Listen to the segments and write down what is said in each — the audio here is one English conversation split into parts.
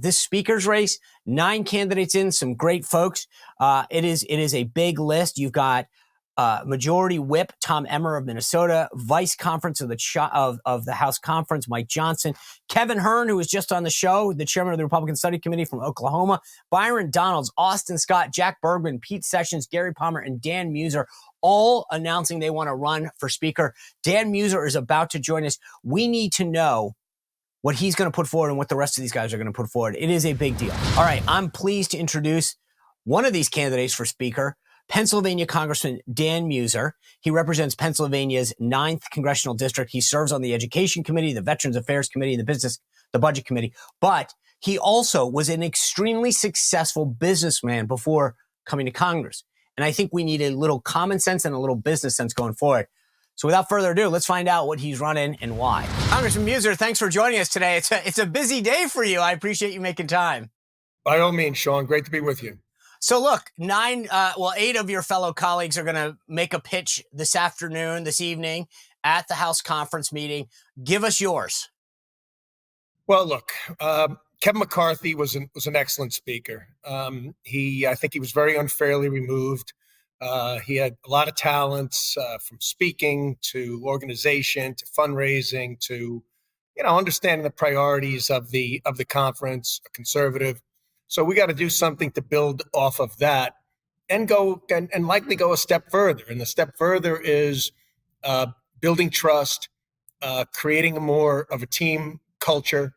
this speaker's race, 9 candidates in, some great folks. It is a big list. You've got Majority Whip Tom Emmer of Minnesota, Vice Conference of the House Conference Mike Johnson, Kevin Hern, who was just on the show, the chairman of the Republican Study Committee from Oklahoma, Byron Donalds, Austin Scott, Jack Bergman, Pete Sessions, Gary Palmer, and Dan Meuser, all announcing they want to run for Speaker. Dan Meuser is about to join us. We need to know what he's going to put forward and what the rest of these guys are going to put forward. It is a big deal. All right, I'm pleased to introduce one of these candidates for Speaker, Pennsylvania Congressman Dan Meuser. He represents Pennsylvania's 9th Congressional District. He serves on the Education Committee, the Veterans Affairs Committee, the Budget Committee. But he also was an extremely successful businessman before coming to Congress. And I think we need a little common sense and a little business sense going forward. So without further ado, let's find out what he's running and why. Congressman Meuser, thanks for joining us today. It's a busy day for you. I appreciate you making time. By all means, Sean, great to be with you. So look, 8 of your fellow colleagues are going to make a pitch this evening at the House conference meeting. Give us yours. Well, look, Kevin McCarthy was an excellent speaker. I think he was very unfairly removed. He had a lot of talents, from speaking to organization to fundraising to, understanding the priorities of the conference, a conservative. So we got to do something to build off of that and go and likely go a step further. And the step further is building trust, creating more of a team culture,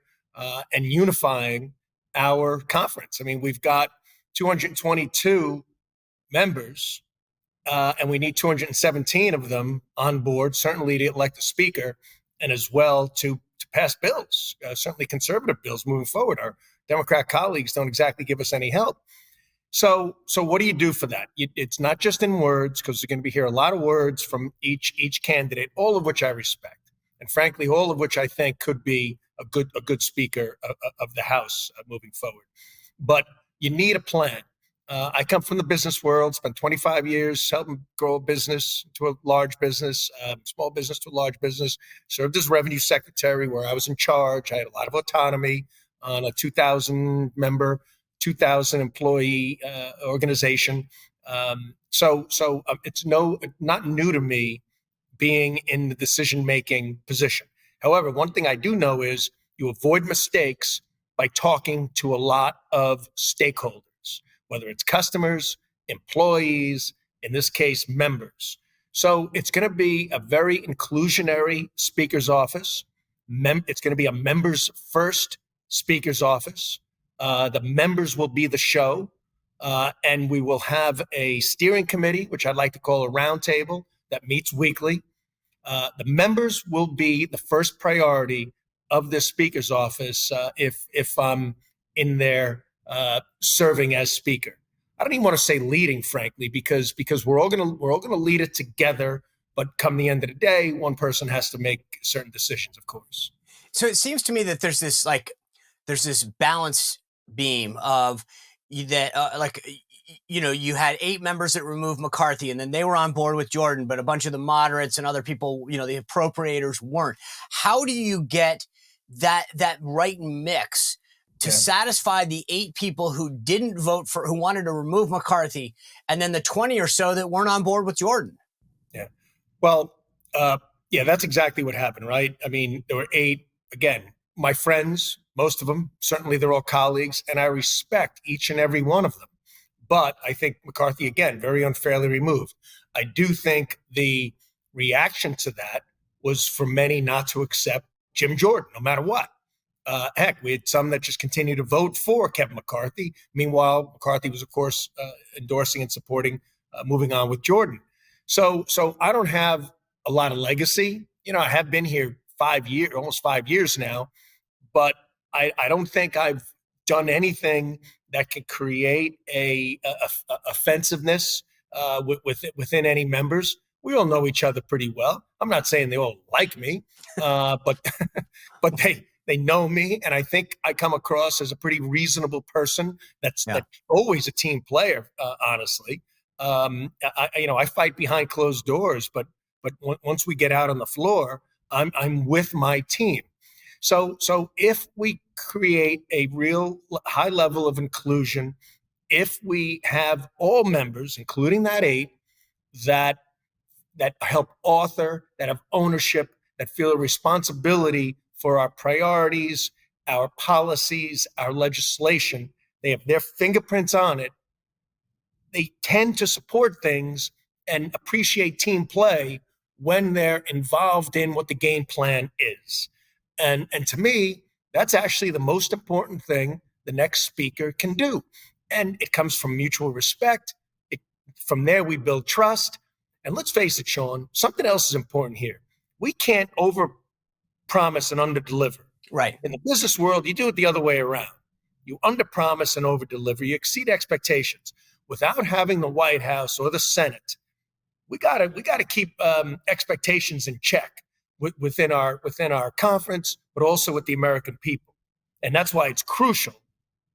and unifying our conference. I mean, we've got 222 members, and we need 217 of them on board, certainly to elect a speaker and as well to pass bills, certainly conservative bills moving forward. Our Democrat colleagues don't exactly give us any help. So what do you do for that? It's not just in words, because you're going to be hearing a lot of words from each candidate, all of which I respect, and frankly, all of which I think could be a good speaker of the House moving forward. But you need a plan. I come from the business world, spent 25 years helping grow a business to a large business, small business to a large business, served as revenue secretary where I was in charge. I had a lot of autonomy on a 2,000 member, 2,000 employee organization. So it's not new to me being in the decision-making position. However, one thing I do know is you avoid mistakes by talking to a lot of stakeholders, whether it's customers, employees, in this case, members. So it's going to be a very inclusionary speaker's office. It's going to be a members first speaker's office. The members will be the show. And we will have a steering committee, which I'd like to call a roundtable, that meets weekly. The members will be the first priority of this speaker's office if I'm in there serving as speaker. I don't even want to say leading, frankly, because we're all gonna lead it together. But come the end of the day, one person has to make certain decisions, of course. So it seems to me that there's this balance beam of that, you had 8 members that removed McCarthy, and then they were on board with Jordan, but a bunch of the moderates and other people, the appropriators weren't. How do you get that right mix to satisfy the 8 people who didn't vote who wanted to remove McCarthy, and then the 20 or so that weren't on board with Jordan? Yeah. Well, that's exactly what happened, right? I mean, there were 8, again, my friends, most of them, certainly they're all colleagues, and I respect each and every one of them. But I think McCarthy, again, very unfairly removed. I do think the reaction to that was for many not to accept Jim Jordan, no matter what. Heck, we had some that just continued to vote for Kevin McCarthy. Meanwhile, McCarthy was, of course, endorsing and supporting moving on with Jordan. So I don't have a lot of legacy. I have been here almost 5 years now, but I don't think I've done anything that can create a offensiveness within any members. We all know each other pretty well. I'm not saying they all like me, but they know me, and I think I come across as a pretty reasonable person. That's always a team player, honestly. I fight behind closed doors, but once we get out on the floor, I'm with my team. So if we create a real high level of inclusion, if we have all members, including that 8, that help author, that have ownership, that feel a responsibility for our priorities, our policies, our legislation, they have their fingerprints on it, they tend to support things and appreciate team play when they're involved in what the game plan is. And to me, that's actually the most important thing the next speaker can do. And it comes from mutual respect. From there, we build trust. And let's face it, Sean, something else is important here. We can't over promise and under deliver. Right. In the business world, you do it the other way around. You under promise and over deliver. You exceed expectations. Without having the White House or the Senate, we gotta keep expectations in check within our conference, but also with the American people. And that's why it's crucial.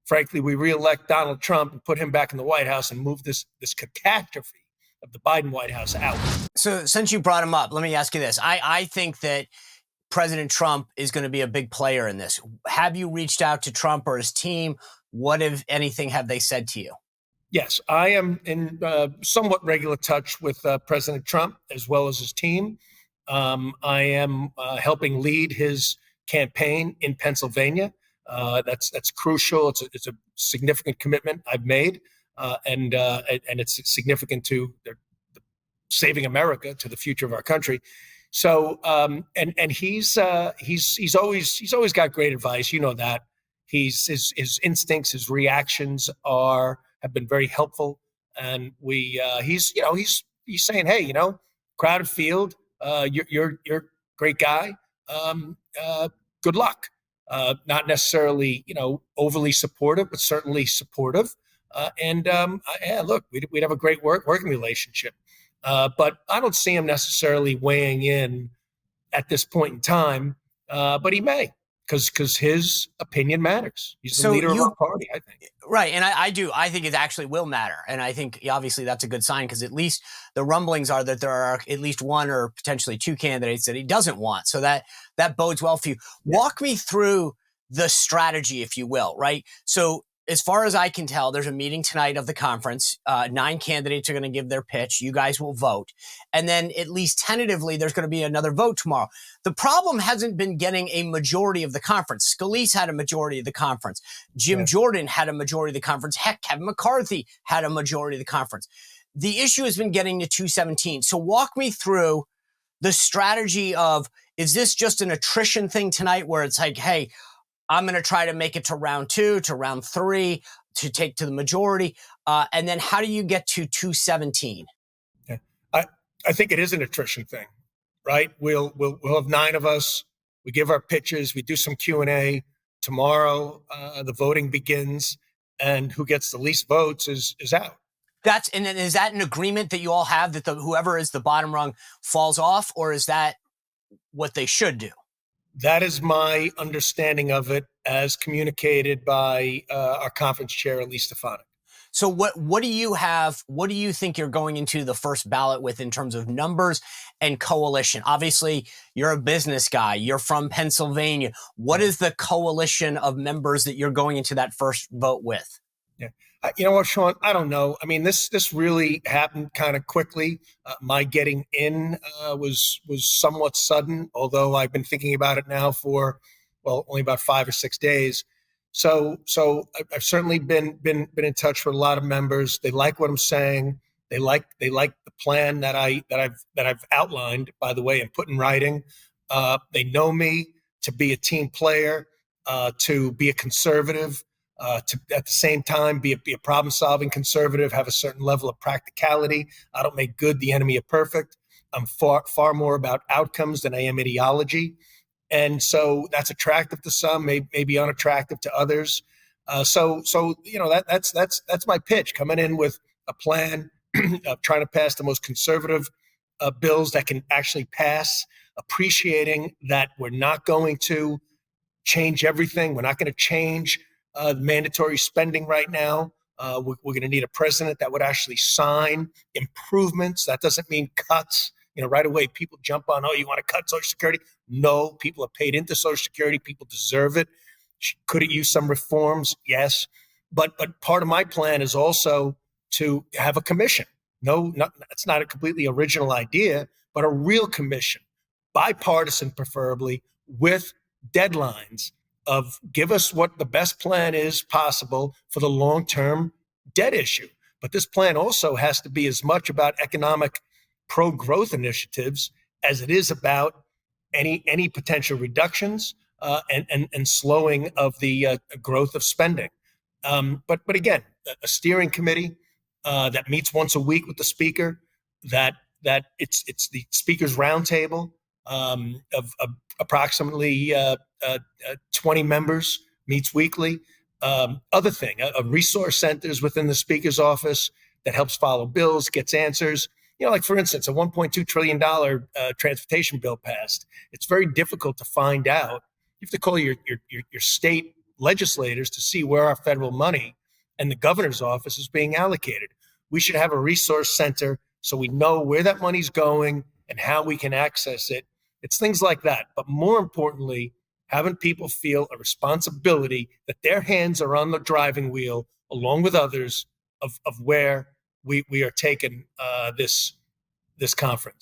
Frankly, we reelect Donald Trump and put him back in the White House and move this catastrophe of the Biden White House out. So since you brought him up, let me ask you this. I think that President Trump is going to be a big player in this. Have you reached out to Trump or his team? What, if anything, have they said to you? Yes, I am in somewhat regular touch with President Trump as well as his team. I am helping lead his campaign in Pennsylvania. That's crucial. It's a significant commitment I've made, and it's significant to saving America, to the future of our country. So and he's always got great advice. You know that. His instincts, his reactions have been very helpful, and he's saying, hey, crowded field, you're a great guy. Good luck. Not necessarily overly supportive, but certainly supportive. Look, we'd have a great working relationship. But I don't see him necessarily weighing in at this point in time. But he may, because his opinion matters. He's the leader of our party, I think. Right. And I do. I think it actually will matter. And I think obviously that's a good sign, because at least the rumblings are that there are at least one or potentially 2 candidates that he doesn't want. So that bodes well for you. Yeah. Walk me through the strategy, if you will, right? So as far as I can tell, there's a meeting tonight of the conference. 9 candidates are going to give their pitch. You guys will vote. And then at least tentatively, there's going to be another vote tomorrow. The problem hasn't been getting a majority of the conference. Scalise had a majority of the conference. Jim Jordan had a majority of the conference. Heck, Kevin McCarthy had a majority of the conference. The issue has been getting to 217. So walk me through the strategy of, is this just an attrition thing tonight where it's like, hey, I'm going to try to make it to round 2, to round 3, to take to the majority. And then how do you get to 217? Yeah. I think it is an attrition thing, right? We'll have 9 of us. We give our pitches. We do some Q&A. Tomorrow, the voting begins, and who gets the least votes is out. And then is that an agreement that you all have, that whoever is the bottom rung falls off, or is that what they should do? That is my understanding of it, as communicated by our conference chair, Elise Stefanik. So what do you have? What do you think you're going into the first ballot with in terms of numbers and coalition? Obviously, you're a business guy. You're from Pennsylvania. What is the coalition of members that you're going into that first vote with? Yeah. You know what, Sean? I don't know. I mean, this really happened kind of quickly. My getting in was somewhat sudden, although I've been thinking about it now for, only about 5 or 6 days. So I've certainly been in touch with a lot of members. They like what I'm saying. They like the plan that I've outlined, by the way, and put in writing. They know me to be a team player, to be a conservative. To at the same time be a problem-solving conservative, have a certain level of practicality. I don't make good the enemy of perfect. I'm far more about outcomes than I am ideology, and so that's attractive to some, maybe unattractive to others. So that's my pitch, coming in with a plan of trying to pass the most conservative bills that can actually pass, appreciating that we're not going to change everything. We're not going to change mandatory spending right now. We're going to need a president that would actually sign improvements. That doesn't mean cuts. right away people jump on, oh, you want to cut Social Security? No, people are paid into Social Security. People deserve it. Could it use some reforms? Yes. But part of my plan is also to have a commission. No, it's not a completely original idea, but a real commission, bipartisan preferably, with deadlines of give us what the best plan is possible for the long-term debt issue. But this plan also has to be as much about economic pro-growth initiatives as it is about any potential reductions and slowing of the growth of spending. But again, a steering committee that meets once a week with the speaker, that it's the speaker's roundtable of approximately 20 members, meets weekly. Other thing, a resource centers within the speaker's office that helps follow bills, gets answers. Like for instance, a $1.2 trillion transportation bill passed. It's very difficult to find out. You have to call your state legislators to see where our federal money and the governor's office is being allocated. We should have a resource center so we know where that money's going and how we can access it. It's things like that. But more importantly, having people feel a responsibility that their hands are on the driving wheel along with others of where we are taking this conference.